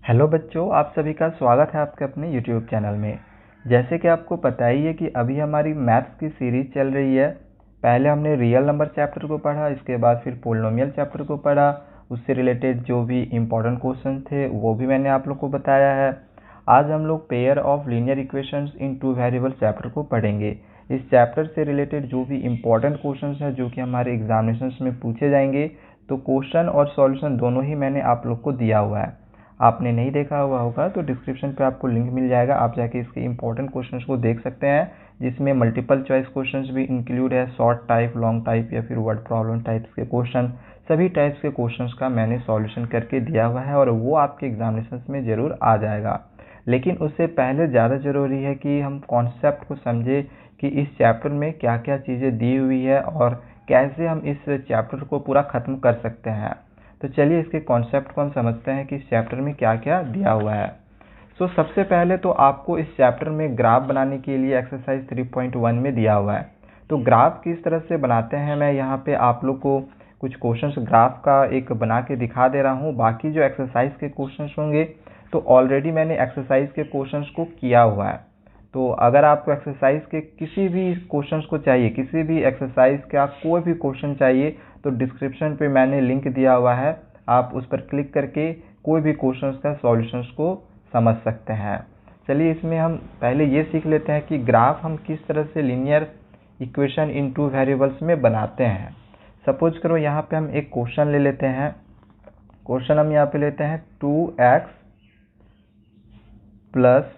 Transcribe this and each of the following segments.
Hello बच्चों, आप सभी का स्वागत है आपके अपने यूट्यूब चैनल में। जैसे कि आपको पता ही है कि अभी हमारी मैथ्स की सीरीज चल रही है। पहले हमने रियल नंबर चैप्टर को पढ़ा, इसके बाद फिर पोलिनोमियल चैप्टर को पढ़ा। उससे रिलेटेड जो भी इम्पोर्टेंट क्वेश्चन थे वो भी मैंने आप लोग को बताया है। आज हम लोग pair of linear equations in two variable chapter को पढ़ेंगे। इस चैप्टर से रिलेटेड जो भी इम्पोर्टेंट क्वेश्चन हैं जो कि हमारे एग्जामिनेशन में पूछे जाएंगे, तो क्वेश्चन और सॉल्यूशन दोनों ही मैंने आप लोग को दिया हुआ है। आपने नहीं देखा हुआ होगा तो डिस्क्रिप्शन पे आपको लिंक मिल जाएगा, आप जाके इसके इंपॉर्टेंट क्वेश्चंस को देख सकते हैं, जिसमें मल्टीपल चॉइस क्वेश्चंस भी इंक्लूड है, शॉर्ट टाइप, लॉन्ग टाइप या फिर वर्ड प्रॉब्लम टाइप्स के क्वेश्चन। सभी टाइप्स के क्वेश्चंस का मैंने सॉल्यूशन करके दिया हुआ है और वो आपके एग्जामिनेशन में ज़रूर आ जाएगा। लेकिन उससे पहले ज़्यादा ज़रूरी है कि हम कॉन्सेप्ट को समझे कि इस चैप्टर में क्या क्या चीज़ें दी हुई है और कैसे हम इस चैप्टर को पूरा ख़त्म कर सकते हैं। तो चलिए इसके कॉन्सेप्ट को हम समझते हैं कि इस चैप्टर में क्या क्या दिया हुआ है। सबसे पहले तो आपको इस चैप्टर में ग्राफ बनाने के लिए एक्सरसाइज 3.1 में दिया हुआ है। तो ग्राफ किस तरह से बनाते हैं, मैं यहाँ पे आप लोग को कुछ क्वेश्चंस ग्राफ का एक बना के दिखा दे रहा हूँ। बाकी जो एक्सरसाइज के क्वेश्चंस होंगे तो ऑलरेडी मैंने एक्सरसाइज के क्वेश्चंस को किया हुआ है। तो अगर आपको एक्सरसाइज के किसी भी क्वेश्चंस को चाहिए, किसी भी एक्सरसाइज का कोई भी क्वेश्चन चाहिए, तो डिस्क्रिप्शन पे मैंने लिंक दिया हुआ है, आप उस पर क्लिक करके कोई भी क्वेश्चंस का सॉल्यूशंस को समझ सकते हैं। चलिए इसमें हम पहले ये सीख लेते हैं कि ग्राफ हम किस तरह से linear equation in two variables में बनाते हैं। सपोज करो यहाँ पे हम एक क्वेश्चन ले लेते हैं। क्वेश्चन हम यहाँ पे लेते हैं 2x plus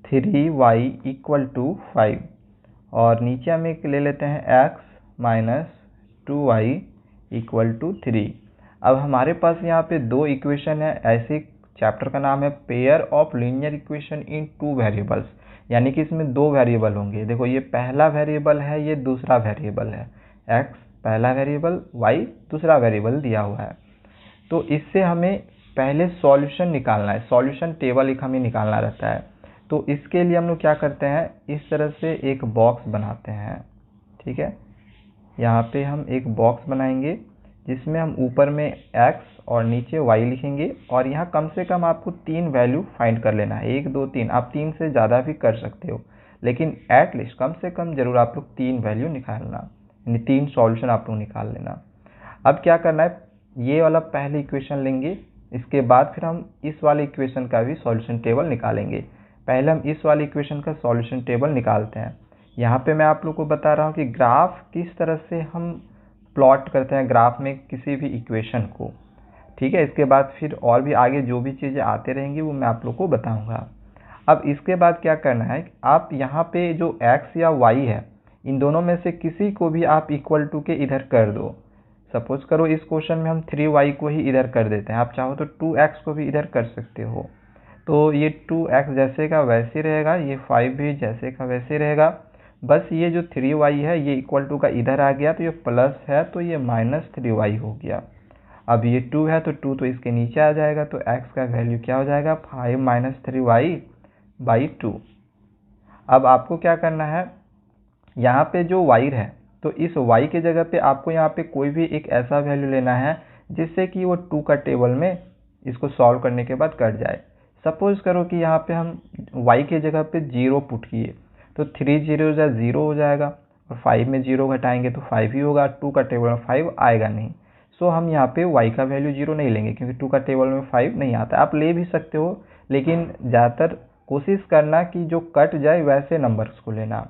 3y equal to 5 और नीचे हम एक ले लेते हैं x minus 2y equal to 3। अब हमारे पास यहाँ पे दो इक्वेशन है। ऐसे चैप्टर का नाम है pair of linear equation in two variables, यानी कि इसमें दो वेरिएबल होंगे। देखो ये पहला वेरिएबल है, ये दूसरा वेरिएबल है। x पहला वेरिएबल, y दूसरा वेरिएबल दिया हुआ है। तो इससे हमें पहले सॉल्यूशन निकालना है, सॉल्यूशन टेबल एक हमें निकालना रहता है। तो इसके लिए हम लोग क्या करते हैं, इस तरह से एक बॉक्स बनाते हैं। ठीक है, यहाँ पे हम एक बॉक्स बनाएंगे जिसमें हम ऊपर में x और नीचे y लिखेंगे और यहाँ कम से कम आपको 3 वैल्यू फाइंड कर लेना है। 1 2 3, आप 3 से ज़्यादा भी कर सकते हो, लेकिन एटलीस्ट कम से कम जरूर आप लोग 3 वैल्यू निकालना, यानी 3 सॉल्यूशन आप लोग निकाल लेना। अब क्या करना है, ये वाला पहले इक्वेशन लेंगे, इसके बाद फिर हम इस वाले इक्वेशन का भी सॉल्यूशन टेबल निकालेंगे। पहले हम इस वाले इक्वेशन का सॉल्यूशन टेबल निकालते हैं। यहाँ पे मैं आप लोग को बता रहा हूँ कि ग्राफ किस तरह से हम प्लॉट करते हैं ग्राफ में किसी भी इक्वेशन को। ठीक है, इसके बाद फिर और भी आगे जो भी चीज़ें आते रहेंगी वो मैं आप लोग को बताऊँगा। अब इसके बाद क्या करना है, आप यहाँ पे जो x या y है, इन दोनों में से किसी को भी आप इक्वल टू के इधर कर दो। सपोज करो इस क्वेश्चन में हम 3y को ही इधर कर देते हैं, आप चाहो तो 2x को भी इधर कर सकते हो। तो ये 2x जैसे का वैसे रहेगा, ये 5 भी जैसे का वैसे रहेगा। बस ये जो 3y है ये इक्वल टू का इधर आ गया, तो ये प्लस है तो ये माइनस 3y हो गया। अब ये 2 है तो 2 तो इसके नीचे आ जाएगा, तो x का वैल्यू क्या हो जाएगा, 5 माइनस 3y बाई 2। अब आपको क्या करना है, यहाँ पे जो y है तो इस y के जगह पे आपको यहाँ पे कोई भी एक ऐसा वैल्यू लेना है जिससे कि वो 2 का टेबल में इसको सॉल्व करने के बाद कट जाए। सपोज करो कि यहाँ पे हम y के जगह पे 0 पुट किए, तो 3 0 0 हो जाएगा और 5 में 0 घटाएंगे तो 5 ही होगा, 2 का टेबल में 5 आएगा नहीं। सो हम यहाँ पे y का वैल्यू 0 नहीं लेंगे क्योंकि 2 का टेबल में 5 नहीं आता। आप ले भी सकते हो, लेकिन ज़्यादातर कोशिश करना कि जो कट जाए वैसे नंबर्स को लेना।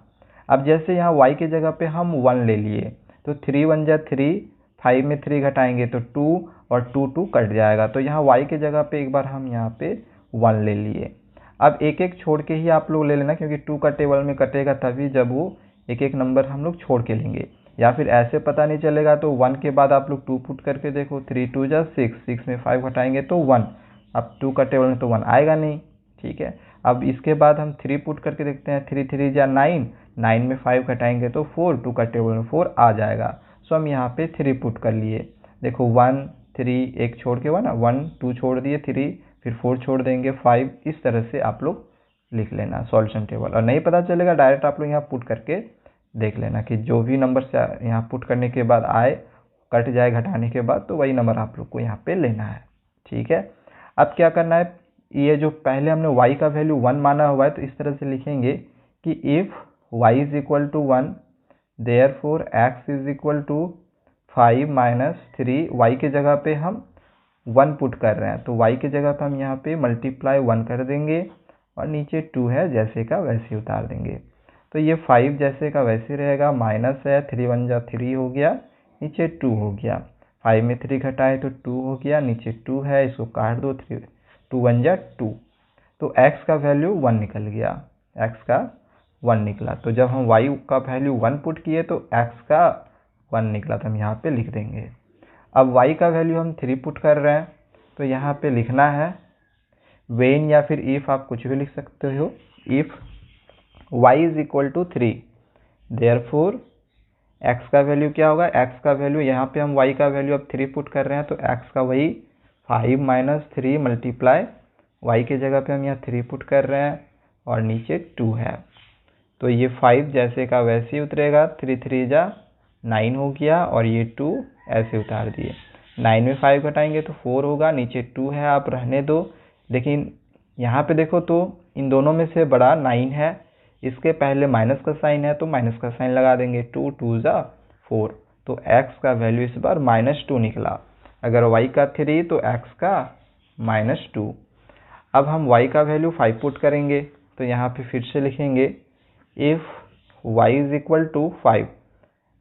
अब जैसे यहाँ y के जगह पे हम 1 ले लिए, तो 3 1 जा 3, 5 में 3 घटाएंगे तो 2 और 2 2 कट जाएगा। तो यहाँ y के जगह पे एक बार हम यहाँ पे 1 ले लिए। अब एक एक छोड़ के ही आप लोग ले लेना, क्योंकि 2 का टेबल में कटेगा तभी जब वो एक एक नंबर हम लोग छोड़ के लेंगे, या फिर ऐसे पता नहीं चलेगा तो 1 के बाद आप लोग 2 पुट करके देखो, 3 2 जा 6, 6 में 5 घटाएंगे तो 1। अब 2 का टेबल में तो 1 आएगा नहीं। ठीक है, अब इसके बाद हम 3 पुट करके देखते हैं, 3 3 जा 9, 9 में 5 घटाएंगे तो 4, 2 का टेबल में 4 आ जाएगा। सो हम यहाँ पे 3 पुट कर लिए। देखो 1 3 एक छोड़ के 1 1 2 छोड़ दिए 3, फिर 4 छोड़ देंगे 5। इस तरह से आप लोग लिख लेना सॉल्यूशन टेबल, और नहीं पता चलेगा डायरेक्ट आप लोग यहाँ पुट करके देख लेना कि जो भी नंबर से यहाँ पुट करने के बाद आए, कट जाए घटाने के बाद, तो वही नंबर आप लोग को यहाँ पे लेना है। ठीक है, अब क्या करना है, ये जो पहले हमने y का वैल्यू 1 माना हुआ है तो इस तरह से लिखेंगे कि if y is equal to 1 therefore x is equal to 5 minus 3, y के जगह पे हम 1 पुट कर रहे हैं तो y के जगह पे हम यहाँ पे मल्टीप्लाई 1 कर देंगे और नीचे 2 है जैसे का वैसे उतार देंगे। तो ये 5 जैसे का वैसे रहेगा, माइनस है 3 1 जा 3 हो गया, नीचे 2 हो गया, 5 में 3 घटाए तो 2 हो गया, नीचे 2 है इसको काट दो, 2 1 जा 2, तो x का वैल्यू 1 निकल गया, x का 1 निकला। तो जब हम y का वैल्यू 1 पुट किए तो x का 1 निकला, तो हम यहाँ पे लिख देंगे। अब y का वैल्यू हम 3 पुट कर रहे हैं तो यहाँ पे लिखना है वेन या फिर इफ, आप कुछ भी लिख सकते हो, if y is equal to 3 therefore x का वैल्यू क्या होगा, x का वैल्यू यहाँ पे हम y का वैल्यू अब 3 पुट कर रहे हैं तो x का वही 5 माइनस 3 मल्टीप्लाई y के जगह पे हम यहाँ 3 पुट कर रहे हैं और नीचे 2 है, तो ये 5 जैसे का वैसे ही उतरेगा, 3 3 जा 9 हो गया और ये 2 ऐसे उतार दिए, 9 में 5 घटाएंगे तो 4 होगा, नीचे 2 है आप रहने दो। लेकिन यहाँ पे देखो तो इन दोनों में से बड़ा 9 है, इसके पहले माइनस का साइन है तो माइनस का साइन लगा देंगे, 2 2 जा 4, तो x का वैल्यू इस बार -2 निकला। अगर y का 3 तो x का -2। अब हम y का वैल्यू 5 पुट करेंगे तो यहाँ पे फिर से लिखेंगे if y is equal to 5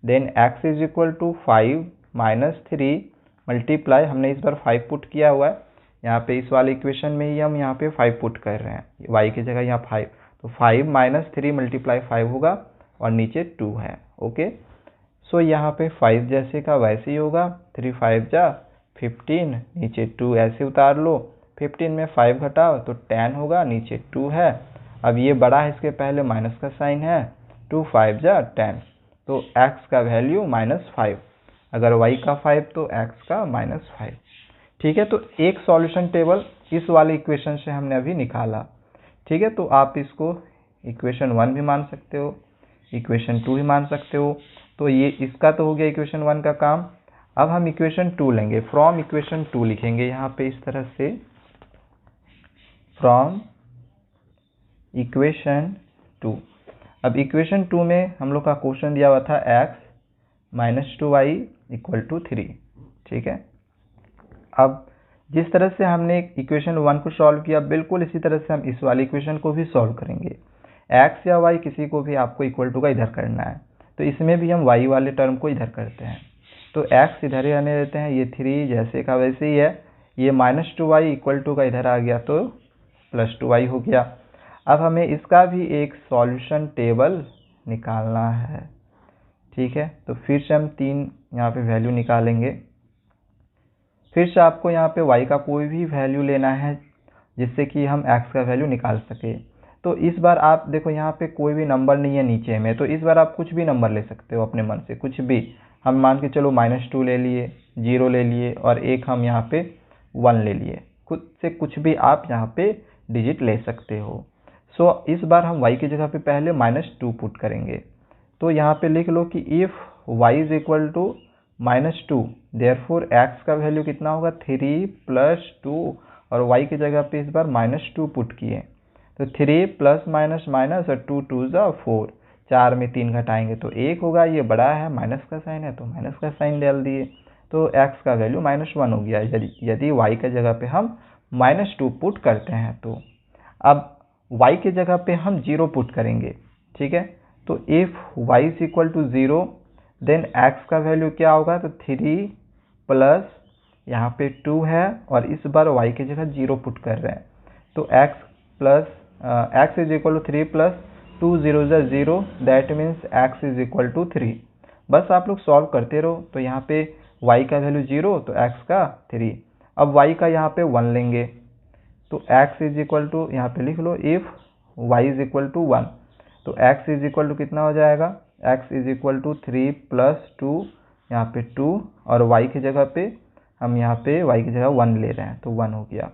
then x is equal to 5 minus 3 multiply, हमने इस बार 5 पुट किया हुआ है यहाँ पे, इस वाले इक्वेशन में ही हम यहाँ पे 5 पुट कर रहे हैं, y की जगह यहाँ 5, तो 5 माइनस 3 मल्टीप्लाई 5 होगा और नीचे 2 है। ओके, सो यहाँ पे 5 जैसे का वैसे ही होगा, 3 5 जा 15, नीचे 2 ऐसे उतार लो, 15 में 5 घटाओ तो 10 होगा, नीचे 2 है, अब ये बड़ा है इसके पहले माइनस का साइन है, 2 5 जा 10, तो x का वैल्यू -5, अगर y का 5 तो x का -5। ठीक है, तो एक सॉल्यूशन टेबल इस वाले इक्वेशन से हमने अभी निकाला। ठीक है, तो आप इसको इक्वेशन 1 भी मान सकते हो, इक्वेशन 2 भी मान सकते हो, तो ये इसका तो हो गया इक्वेशन 1 का काम। अब हम इक्वेशन 2 लेंगे, फ्रॉम इक्वेशन 2 लिखेंगे यहाँ पे इस तरह से, फ्रॉम इक्वेशन 2। अब इक्वेशन 2 में हम लोग का क्वेश्चन दिया हुआ था x minus 2y equal to 3। ठीक है, अब जिस तरह से हमने इक्वेशन 1 को सॉल्व किया बिल्कुल इसी तरह से हम इस वाले इक्वेशन को भी सॉल्व करेंगे। x या y किसी को भी आपको इक्वल टू का इधर करना है, तो इसमें भी हम y वाले टर्म को इधर करते हैं, तो x इधर ही आने देते हैं, ये 3 जैसे का वैसे ही है, ये -2y इक्वल टू का इधर आ गया तो +2y हो गया। अब हमें इसका भी एक सॉल्यूशन टेबल निकालना है। ठीक है, तो फिर से हम 3 यहाँ पे वैल्यू निकालेंगे, फिर से आपको यहाँ पे y का कोई भी वैल्यू लेना है जिससे कि हम x का वैल्यू निकाल सके। तो इस बार आप देखो यहाँ पे कोई भी नंबर नहीं है नीचे में, तो इस बार आप कुछ भी नंबर ले सकते हो अपने मन से, कुछ भी। हम मान के चलो -2 ले लिए, 0 ले लिए और एक हम यहाँ पे 1 ले लिए, खुद से कुछ भी आप यहाँ पे डिजिट ले सकते हो। सो इस बार हम y की जगह पे पहले -2 पुट करेंगे, तो यहाँ पे लिख लो कि if y is equal to -2 therefore x का वैल्यू कितना होगा 3 + 2 और y की जगह पे इस बार -2 पुट किए, तो 3 प्लस माइनस माइनस और 2 2 जा 4, 4 में 3 घटाएंगे तो 1 होगा, ये बड़ा है माइनस का साइन है तो माइनस का साइन डाल दिए, तो x का वैल्यू -1 हो गया यदि y की जगह पे हम -2 पुट करते हैं तो। अब y की जगह पे हम 0 पुट करेंगे। ठीक है, तो if y is equal to 0 then x का वैल्यू क्या होगा, तो 3 प्लस यहाँ पे 2 है और इस बार y की जगह 0 पुट कर रहे हैं, तो x is equal to 3 plus 2 0 जा 0, that means x is equal to 3। बस आप लोग सॉल्व करते रहो, तो यहाँ पे y का वैल्यू 0 तो x का 3, अब y का यहाँ पे 1 लेंगे, तो x इज इक्वल टू यहाँ पे लिख लो if y is equal to 1, तो x इज इक्वल टू कितना हो जाएगा, x is equal to 3 plus 2 यहाँ पे 2 और y की जगह पे हम यहाँ पे y की जगह 1 ले रहे हैं तो 1 हो गया।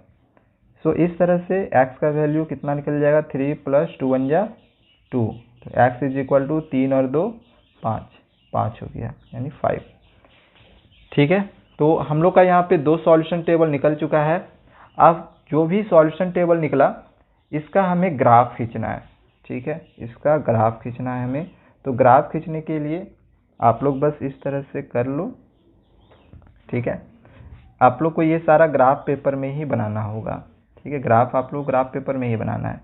सो इस तरह से x का वैल्यू कितना निकल जाएगा, 3 प्लस 2 1 जा 2, तो x इज इक्वल टू 3 और 2 5 हो गया यानी 5। ठीक है, तो हम लोग का यहाँ पे 2 सॉल्यूशन टेबल निकल चुका है। अब जो भी सॉल्यूशन टेबल निकला इसका हमें ग्राफ खींचना है, ठीक है, इसका ग्राफ खींचना है हमें। तो ग्राफ खींचने के लिए आप लोग बस इस तरह से कर लो, ठीक है। आप लोग को ये सारा ग्राफ पेपर में ही बनाना होगा, ठीक है, ग्राफ आप लोग ग्राफ पेपर में ही बनाना है।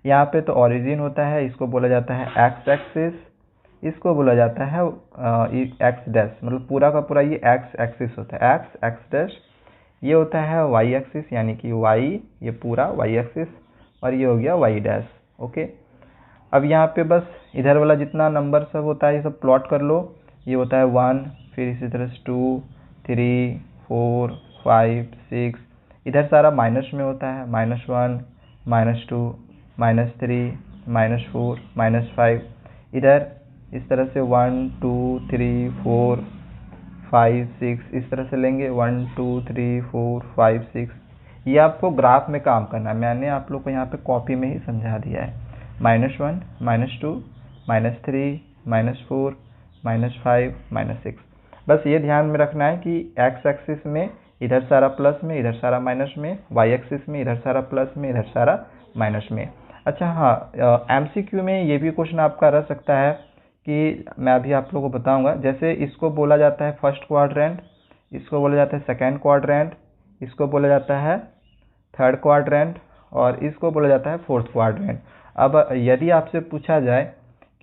यहाँ पे तो ओरिजिन होता है, इसको बोला जाता है एक्स एक्सिस, इसको बोला जाता है एक्स डैश, मतलब पूरा का पूरा ये एक्स एक्सिस होता है, एक्स एक्स डैश। ये होता है वाई एक्सिस यानी कि वाई, ये पूरा वाई एक्सिस, और ये हो गया वाई डैश। ओके, अब यहाँ पे बस इधर वाला जितना नंबर सब होता है ये सब प्लॉट कर लो। ये होता है 1, फिर इसी तरह से 2, 3, 4, 5, 6, इधर सारा माइनस में होता है, -1, -2, -3, -4, -5। इधर इस तरह से 1, 2, 3, 4, 5, 6 इस तरह से लेंगे, 1, 2, 3, 4, 5, 6। ये आपको ग्राफ में काम करना है, मैंने आप लोग को यहाँ पे कॉपी में ही समझा दिया है। -1, -2, -3, -4, -5, -6। बस ये ध्यान में रखना है कि एक्स एक्सिस में इधर सारा प्लस में, इधर सारा माइनस में, वाई एक्सिस में इधर सारा प्लस में, इधर सारा माइनस में। अच्छा हाँ, एमसीक्यू में ये भी क्वेश्चन आपका रह सकता है कि मैं अभी आप लोगों को बताऊंगा। जैसे इसको बोला जाता है फर्स्ट क्वाड्रेंट, इसको बोला जाता है सेकेंड क्वाड्रेंट, इसको बोला जाता है थर्ड क्वाड्रेंट, और इसको बोला जाता है फोर्थ क्वाड्रेंट। अब यदि आपसे पूछा जाए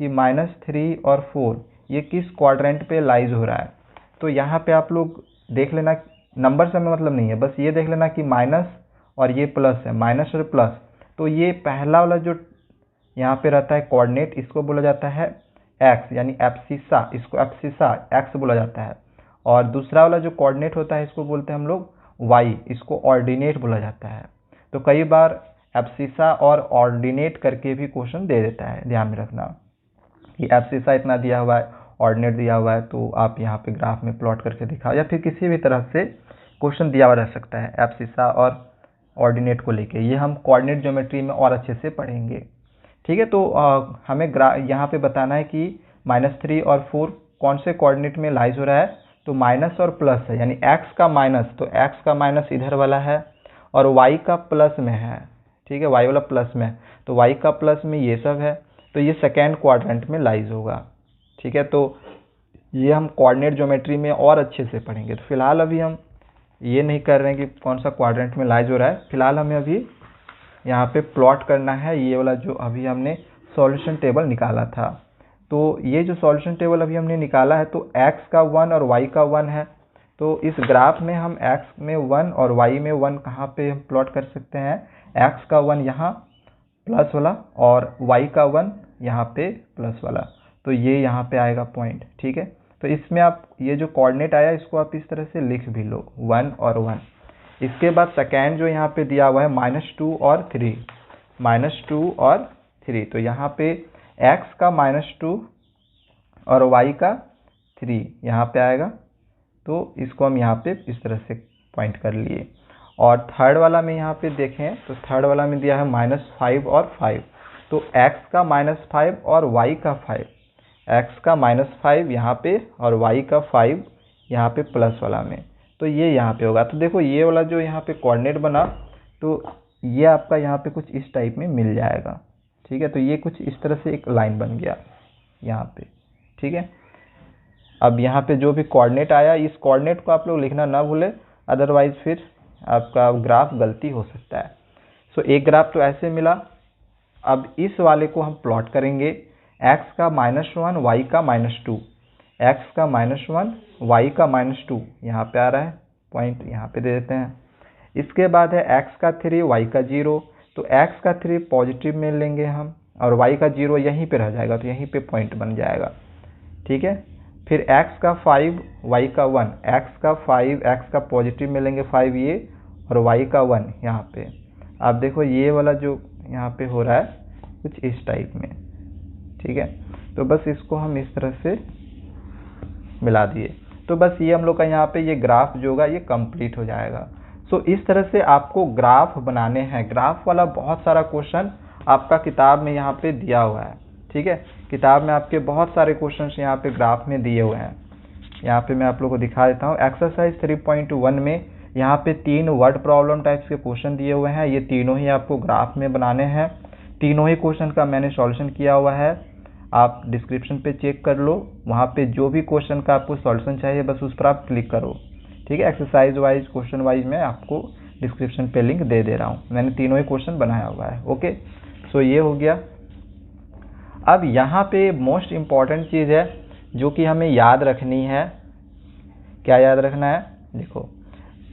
कि -3 और 4 ये किस क्वाड्रेंट पे लाइज हो रहा है, तो यहाँ पे आप लोग देख लेना, नंबर से हमें मतलब नहीं है, बस ये देख लेना कि माइनस और ये प्लस है, माइनस और प्लस। तो ये पहला वाला जो यहाँ पे रहता है कोऑर्डिनेट, इसको बोला जाता है एक्स, यानी एब्सिसा, इसको एब्सिसा एक्स बोला जाता है। और दूसरा वाला जो कोऑर्डिनेट होता है इसको बोलते हैं हम लोग वाई, इसको ऑर्डिनेट बोला जाता है। तो कई बार एब्सिसा और ऑर्डिनेट करके भी क्वेश्चन दे देता है, ध्यान में रखना कि एब्सिसा इतना दिया हुआ है, ऑर्डिनेट दिया हुआ है, तो आप यहाँ पे ग्राफ में प्लॉट करके दिखाओ, या फिर किसी भी तरह से क्वेश्चन दिया हुआ रह सकता है एब्सिसा और ऑर्डिनेट को लेके। ये हम कोऑर्डिनेट ज्योमेट्री में और अच्छे से पढ़ेंगे, ठीक है। तो हमें यहाँ पे बताना है कि -3 और 4 कौन से कोऑर्डिनेट में लाइज हो रहा है। तो माइनस और प्लस है, यानी एक्स का माइनस, तो एक्स का माइनस इधर वाला है, और वाई का प्लस में है, ठीक है, वाई वाला प्लस में है, तो वाई का प्लस में ये सब है, तो ये सेकेंड क्वाड्रेंट में लाइज होगा, ठीक है। तो ये हम कोऑर्डिनेट ज्योमेट्री में और अच्छे से पढ़ेंगे। तो फिलहाल अभी हम ये नहीं कर रहे हैं कि कौन सा क्वाड्रेंट में लाइज हो रहा है, फिलहाल हमें अभी यहाँ पे प्लॉट करना है ये वाला जो अभी हमने सॉल्यूशन टेबल निकाला था। तो ये जो सॉल्यूशन टेबल अभी हमने निकाला है, तो x का 1 और y का 1 है। तो इस ग्राफ में हम x में 1 और y में 1 कहाँ पे हम प्लॉट कर सकते हैं, x का 1 यहाँ प्लस वाला और y का 1 यहाँ पे प्लस वाला, तो ये यहाँ पे आएगा पॉइंट, ठीक है। तो इसमें आप ये जो कोऑर्डिनेट आया इसको आप इस तरह से लिख भी लो, 1 और 1। इसके बाद सेकेंड जो यहाँ पे दिया हुआ है -2 और 3, -2 और 3, तो यहाँ पे x का -2 और y का 3 यहाँ पे आएगा, तो इसको हम यहाँ पे इस तरह से पॉइंट कर लिए। और थर्ड वाला में यहाँ पे देखें तो थर्ड वाला में दिया है -5 और 5, तो x का -5 और y का 5, x का -5 यहाँ पे और y का 5 यहाँ पे प्लस वाला में, तो ये यहाँ पे होगा। तो देखो ये वाला जो यहाँ पे कोऑर्डिनेट बना, तो ये आपका यहाँ पे कुछ इस टाइप में मिल जाएगा, ठीक है। तो ये कुछ इस तरह से एक लाइन बन गया यहाँ पे, ठीक है। अब यहाँ पे जो भी कोऑर्डिनेट आया, इस कोऑर्डिनेट को आप लोग लिखना ना भूले, अदरवाइज फिर आपका ग्राफ गलती हो सकता है। सो एक ग्राफ तो ऐसे मिला। अब इस वाले को हम प्लॉट करेंगे, x का -1 y का -2, x का -1 y का -2 यहाँ पे आ रहा है, पॉइंट यहाँ पे दे देते हैं। इसके बाद है x का 3 y का 0, तो x का 3 पॉजिटिव में लेंगे हम, और y का 0 यहीं पे रह जाएगा, तो यहीं पे पॉइंट बन जाएगा, ठीक है। फिर x का 5 y का 1, x का 5 x का पॉजिटिव में लेंगे 5 ये, और y का 1 यहाँ पे। आप देखो ये वाला जो यहाँ पे हो रहा है कुछ इस टाइप में, ठीक है। तो बस इसको हम इस तरह से मिला दिए, तो बस ये हम लोग का यहाँ पे ये ग्राफ जो होगा ये कंप्लीट हो जाएगा। सो इस तरह से आपको ग्राफ बनाने हैं। ग्राफ वाला बहुत सारा क्वेश्चन आपका किताब में यहाँ पे दिया हुआ है, ठीक है। किताब में आपके बहुत सारे क्वेश्चन यहाँ पे ग्राफ में दिए हुए हैं। यहाँ पे मैं आप लोग को दिखा देता हूँ। एक्सरसाइज 3.1 में यहाँ पे 3 वर्ड प्रॉब्लम टाइप्स के क्वेश्चन दिए हुए हैं, ये तीनों ही आपको ग्राफ में बनाने हैं। तीनों ही क्वेश्चन का मैंने सॉल्यूशन किया हुआ है, आप डिस्क्रिप्शन पे चेक कर लो, वहाँ पे जो भी क्वेश्चन का आपको सॉल्यूशन चाहिए बस उस पर आप क्लिक करो, ठीक है। एक्सरसाइज वाइज, क्वेश्चन वाइज मैं आपको डिस्क्रिप्शन पे लिंक दे दे रहा हूँ, मैंने तीनों ही क्वेश्चन बनाया हुआ है। ओके, सो ये हो गया। अब यहाँ पे मोस्ट इम्पॉर्टेंट चीज़ है जो कि हमें याद रखनी है। क्या याद रखना है? देखो,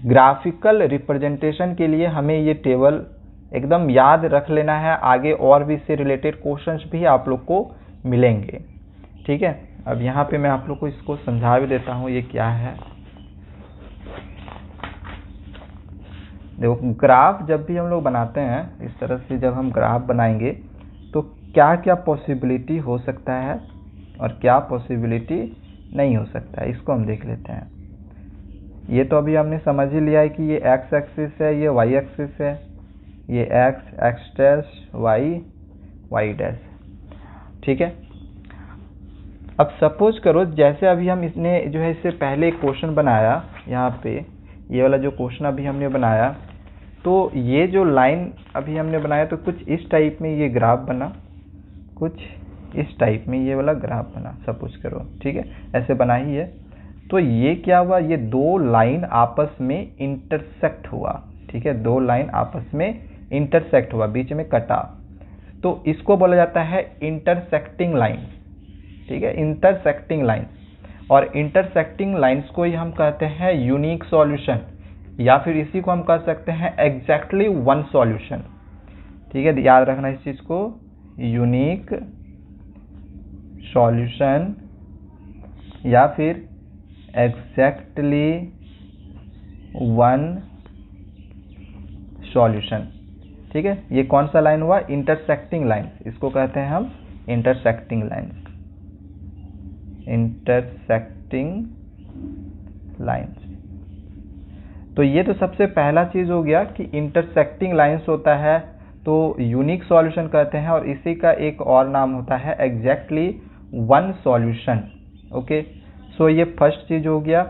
ग्राफिकल रिप्रेजेंटेशन के लिए हमें ये टेबल एकदम याद रख लेना है, आगे और भी इससे रिलेटेड क्वेश्चंस भी आप लोग को मिलेंगे, ठीक है। अब यहाँ पे मैं आप लोग को इसको समझा भी देता हूँ ये क्या है। देखो, ग्राफ जब भी हम लोग बनाते हैं इस तरह से, जब हम ग्राफ बनाएंगे तो क्या क्या पॉसिबिलिटी हो सकता है और क्या पॉसिबिलिटी नहीं हो सकता है, इसको हम देख लेते हैं। ये तो अभी हमने समझ ही लिया है कि ये एक्स एक्सिस है, ये वाई एक्सिस है, ये एक्स डैश, वाई डैश, ठीक है। अब सपोज करो जैसे अभी हम इसने जो है इससे पहले एक क्वेश्चन बनाया, यहाँ पे ये वाला जो क्वेश्चन अभी हमने बनाया, तो ये जो लाइन अभी हमने बनाया तो कुछ इस टाइप में ये ग्राफ बना, कुछ इस टाइप में ये वाला ग्राफ बना, सपोज करो, ठीक है, ऐसे बना ही है। तो ये क्या हुआ, ये दो लाइन आपस में इंटरसेक्ट हुआ, ठीक है, दो लाइन आपस में इंटरसेक्ट हुआ, बीच में कटा, तो इसको बोला जाता है इंटरसेक्टिंग लाइन, ठीक है, इंटरसेक्टिंग लाइंस। और इंटरसेक्टिंग लाइंस को ही हम कहते हैं यूनिक सॉल्यूशन, या फिर इसी को हम कह सकते हैं एग्जैक्टली वन सॉल्यूशन, ठीक है, याद रखना इस चीज को, यूनिक सॉल्यूशन या फिर एग्जैक्टली वन सॉल्यूशन, ठीक है। ये कौन सा लाइन हुआ? इंटरसेक्टिंग लाइंस, इसको कहते हैं हम इंटरसेक्टिंग लाइंस, इंटरसेक्टिंग लाइंस। तो ये तो सबसे पहला चीज हो गया कि इंटरसेक्टिंग लाइंस होता है तो यूनिक सॉल्यूशन कहते हैं, और इसी का एक और नाम होता है एग्जैक्टली वन सॉल्यूशन। ओके, सो ये फर्स्ट चीज हो गया।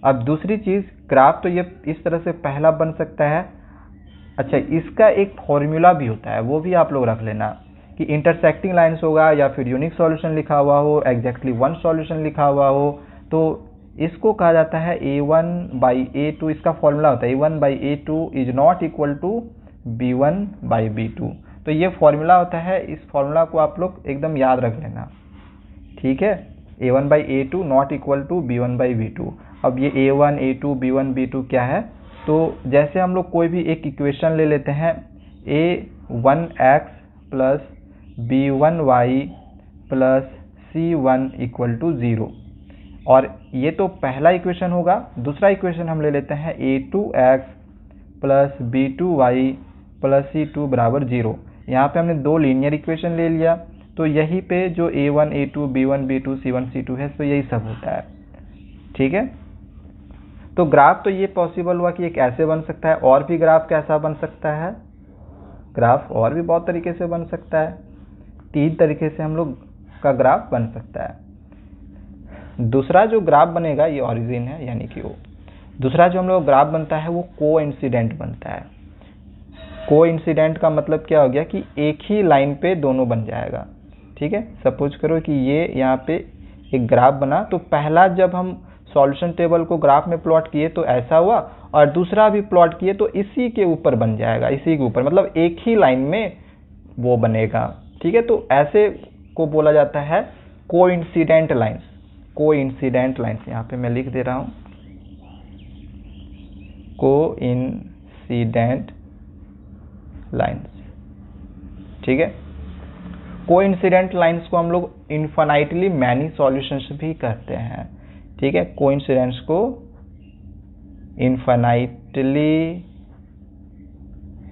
अब दूसरी चीज, ग्राफ तो ये इस तरह से पहला बन सकता है। अच्छा, इसका एक फॉर्मूला भी होता है, वो भी आप लोग रख लेना कि इंटरसेक्टिंग लाइंस होगा या फिर यूनिक सॉल्यूशन लिखा हुआ हो, एग्जैक्टली वन सॉल्यूशन लिखा हुआ हो, तो इसको कहा जाता है a1/a2। इसका फॉर्मूला होता है a1/a2 is not equal to b1/b2। तो ये फॉर्मूला होता है, इस फॉर्मूला को आप लोग एकदम याद रख लेना, ठीक है। a1/a2 not equal to b1/b2। अब ये a1, a2, b1, b2 क्या है? तो जैसे हम लोग कोई भी एक इक्वेशन ले लेते हैं, a1x plus b1y plus c1 equal to 0, और ये तो पहला इक्वेशन होगा। दूसरा इक्वेशन हम ले लेते हैं a2x plus b2y plus c2 बराबर 0। यहाँ पे हमने दो लीनियर इक्वेशन ले लिया, तो यहीं पे जो a1, a2, b1, b2, c1, c2 है, तो यही सब होता है, ठीक है। तो ग्राफ तो ये पॉसिबल हुआ कि एक ऐसे बन सकता है, और भी ग्राफ कैसा बन सकता है? ग्राफ और भी बहुत तरीके से बन सकता है, 3 तरीके से हम लोग का ग्राफ बन सकता है। दूसरा जो ग्राफ बनेगा, ये ओरिजिन है यानी कि वो दूसरा जो हम लोग ग्राफ बनता है वो कोइंसिडेंट बनता है। कोइंसिडेंट का मतलब क्या हो गया कि एक ही लाइन पे दोनों बन जाएगा, ठीक है। सपोज करो कि ये यहाँ पे एक ग्राफ बना, तो पहला जब हम सॉल्यूशन टेबल को ग्राफ में प्लॉट किए तो ऐसा हुआ, और दूसरा भी प्लॉट किए तो इसी के ऊपर बन जाएगा, इसी के ऊपर, मतलब एक ही लाइन में वो बनेगा, ठीक है। तो ऐसे को बोला जाता है कोइंसिडेंट लाइंस। कोइंसिडेंट लाइंस यहाँ पे मैं लिख दे रहा हूँ, कोइंसिडेंट लाइंस, ठीक है। कोइंसिडेंट लाइंस को हम लोग इनफाइनाइटली मैनी सॉल्यूशंस भी कहते हैं, ठीक है। कोइंसिडेंस को इनफाइनाइटली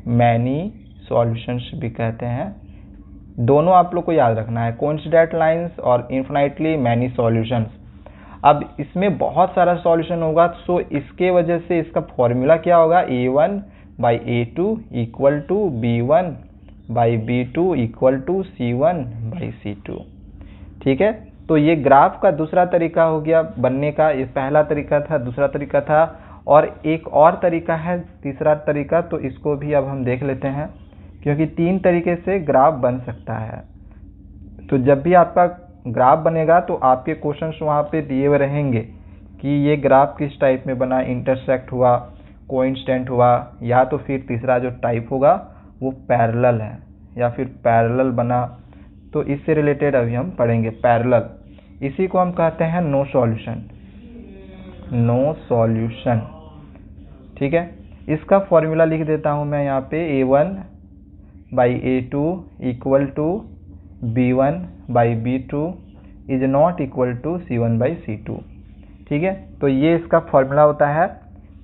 मैनी सॉल्यूशंस भी कहते हैं। दोनों आप लोग को याद रखना है, कोइंसिडेंट लाइंस और इनफाइनाइटली मैनी सॉल्यूशंस। अब इसमें बहुत सारा सॉल्यूशन होगा, सो इसके वजह से इसका फॉर्मूला क्या होगा? a1/a2 equal to b1/b2 equal to c1/c2, ठीक है। तो ये ग्राफ का दूसरा तरीका हो गया बनने का, ये पहला तरीका था, दूसरा तरीका था। और एक और तरीका है, तीसरा तरीका, तो इसको भी अब हम देख लेते हैं, क्योंकि 3 तरीके से ग्राफ बन सकता है। तो जब भी आपका ग्राफ बनेगा तो आपके क्वेश्चंस वहाँ पे दिए हुए रहेंगे कि ये ग्राफ किस टाइप में बना, इंटरसेक्ट हुआ, कोइंसिडेंट हुआ, या तो फिर तीसरा जो टाइप होगा वो पैरेलल है या फिर पैरेलल बना। तो इससे रिलेटेड अभी हम पढ़ेंगे पैरेलल। इसी को हम कहते हैं नो सॉल्यूशन, नो सॉल्यूशन। ठीक है, इसका फॉर्मूला लिख देता हूं मैं यहाँ पे, a1/a2 equal to b1/b2 is not equal to c1/c2। ठीक है, तो ये इसका फॉर्मूला होता है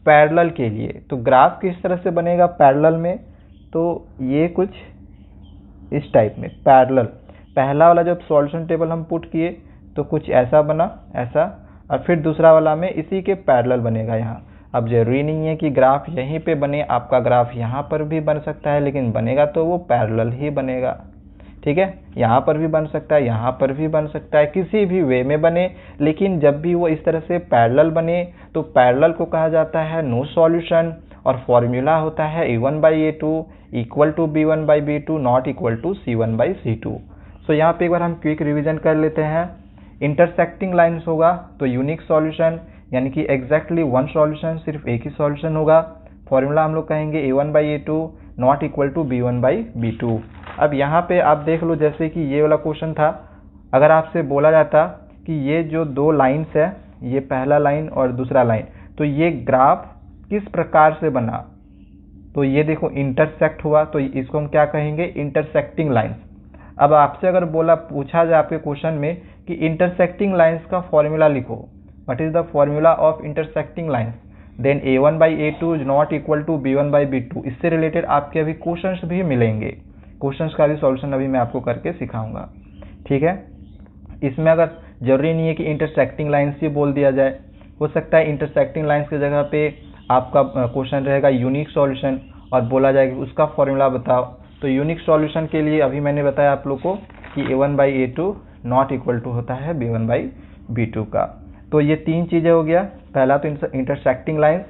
पैरेलल के लिए। तो ग्राफ किस तरह से बनेगा पैरेलल में, तो ये कुछ इस टाइप में पैरेलल। पहला वाला जब सॉल्यूशन टेबल हम पुट किए तो कुछ ऐसा बना, ऐसा, और फिर दूसरा वाला में इसी के पैरेलल बनेगा यहाँ। अब जरूरी नहीं है कि ग्राफ यहीं पे बने, आपका ग्राफ यहाँ पर भी बन सकता है, लेकिन बनेगा तो वो पैरेलल ही बनेगा। ठीक है, यहाँ पर भी बन सकता है, यहाँ पर भी बन सकता है, किसी भी वे में बने, लेकिन जब भी वो इस तरह से पैरेलल बने तो पैरेलल को कहा जाता है नो सॉल्यूशन, और फॉर्मूला होता है a1/a2 equal to b1/b2 not equal to c1/c2। So यहाँ पे एक बार हम क्विक रिवीजन कर लेते हैं। इंटरसेक्टिंग लाइन्स होगा तो यूनिक सॉल्यूशन, यानी कि एग्जैक्टली वन सॉल्यूशन, सिर्फ एक ही सॉल्यूशन होगा। फॉर्मूला हम लोग कहेंगे a1/a2 not equal to b1/b2। अब यहाँ पे आप देख लो, जैसे कि ये वाला क्वेश्चन था, अगर आपसे बोला जाता कि ये जो दो लाइन्स है, ये पहला लाइन और दूसरा लाइन, तो ये ग्राफ किस प्रकार से बना, तो ये देखो इंटरसेक्ट हुआ, तो इसको हम क्या कहेंगे, इंटरसेक्टिंग लाइन्स। अब आपसे अगर पूछा जाए आपके क्वेश्चन में कि इंटरसेक्टिंग लाइन्स का फॉर्मूला लिखो, what is the formula of intersecting lines, then a1/a2 is not equal to b1/b2। इससे रिलेटेड आपके अभी क्वेश्चंस भी मिलेंगे, क्वेश्चंस का भी सॉल्यूशन अभी मैं आपको करके सिखाऊंगा। ठीक है, इसमें अगर जरूरी नहीं है कि इंटरसेक्टिंग लाइन्स ही बोल दिया जाए, हो सकता है इंटरसेक्टिंग लाइन्स की जगह पे आपका क्वेश्चन रहेगा यूनिक सॉल्यूशन और बोला जाएगा उसका फॉर्मूला बताओ। तो यूनिक सॉल्यूशन के लिए अभी मैंने बताया आप लोग को कि a1/a2 नॉट इक्वल टू होता है b1/b2 का। तो ये 3 चीजें हो गया, पहला तो इंटरसेक्टिंग लाइन्स,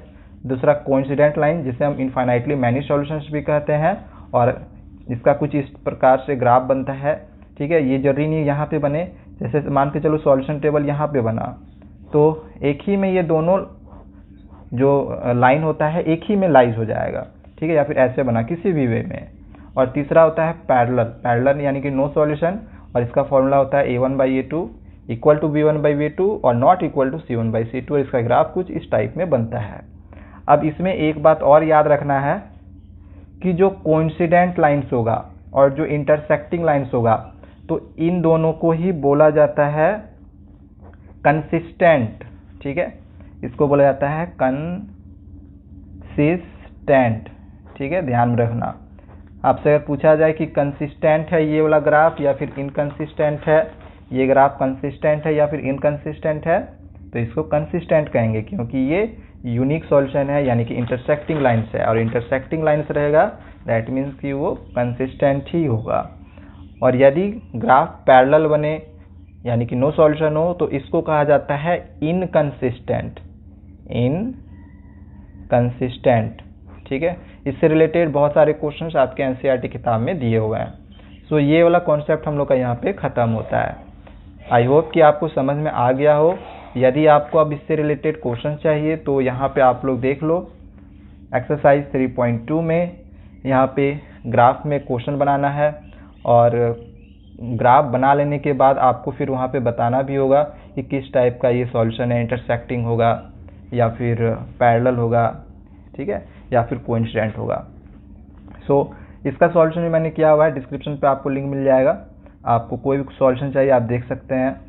दूसरा कोइंसिडेंट लाइन जिसे हम इनफाइनाइटली मैनी सॉल्यूशंस भी कहते हैं, और इसका कुछ इस प्रकार से ग्राफ बनता है। ठीक है, ये जरूरी नहीं यहाँ पे बने, जैसे मान के चलो सॉल्यूशन टेबल यहाँ पे बना, तो एक ही में ये दोनों जो लाइन होता है एक ही में लाइज हो जाएगा। ठीक है, या फिर ऐसे बना किसी भी वे में। और तीसरा होता है पैरेलल, पैरेलल यानी कि नो सॉल्यूशन, और इसका फॉर्मूला होता है a1/a2 इक्वल टू b1/b2 और नॉट इक्वल टू c1/c2, और इसका ग्राफ कुछ इस टाइप में बनता है। अब इसमें एक बात और याद रखना है कि जो कोइंसिडेंट लाइन्स होगा और जो इंटरसेक्टिंग लाइन्स होगा, तो इन दोनों को ही बोला जाता है कंसिस्टेंट। ठीक है, इसको बोला जाता है कंसिस्टेंट। ठीक है, ध्यान में रखना। आपसे अगर पूछा जाए कि कंसिस्टेंट है ये वाला ग्राफ या फिर इनकंसिस्टेंट है, ये ग्राफ कंसिस्टेंट है या फिर इनकंसिस्टेंट है, तो इसको कंसिस्टेंट कहेंगे, क्योंकि ये यूनिक सॉल्यूशन है, यानी कि इंटरसेक्टिंग लाइन्स है, और इंटरसेक्टिंग लाइन्स रहेगा दैट मीन्स कि वो कंसिस्टेंट ही होगा। और यदि ग्राफ पैरेलल बने यानी कि नो सॉल्यूशन हो, तो इसको कहा जाता है इनकंसिस्टेंट, इनकंसिस्टेंट। ठीक है, इससे रिलेटेड बहुत सारे क्वेश्चंस आपके एनसीईआरटी किताब में दिए हुए हैं। सो ये वाला कॉन्सेप्ट हम लोग का यहाँ पे खत्म होता है। आई होप कि आपको समझ में आ गया हो। यदि आपको अब इससे रिलेटेड क्वेश्चन चाहिए तो यहाँ पे आप लोग देख लो, एक्सरसाइज 3.2 में यहाँ पे ग्राफ में क्वेश्चन बनाना है, और ग्राफ बना लेने के बाद आपको फिर वहाँ पे बताना भी होगा कि किस टाइप का ये सॉल्यूशन है, इंटरसेक्टिंग होगा या फिर पैरेलल होगा, ठीक है, या फिर कोइंसिडेंट होगा। सो इसका सॉल्यूशन भी मैंने किया हुआ है, डिस्क्रिप्शन पे आपको लिंक मिल जाएगा। आपको कोई भी सॉल्यूशन चाहिए आप देख सकते हैं।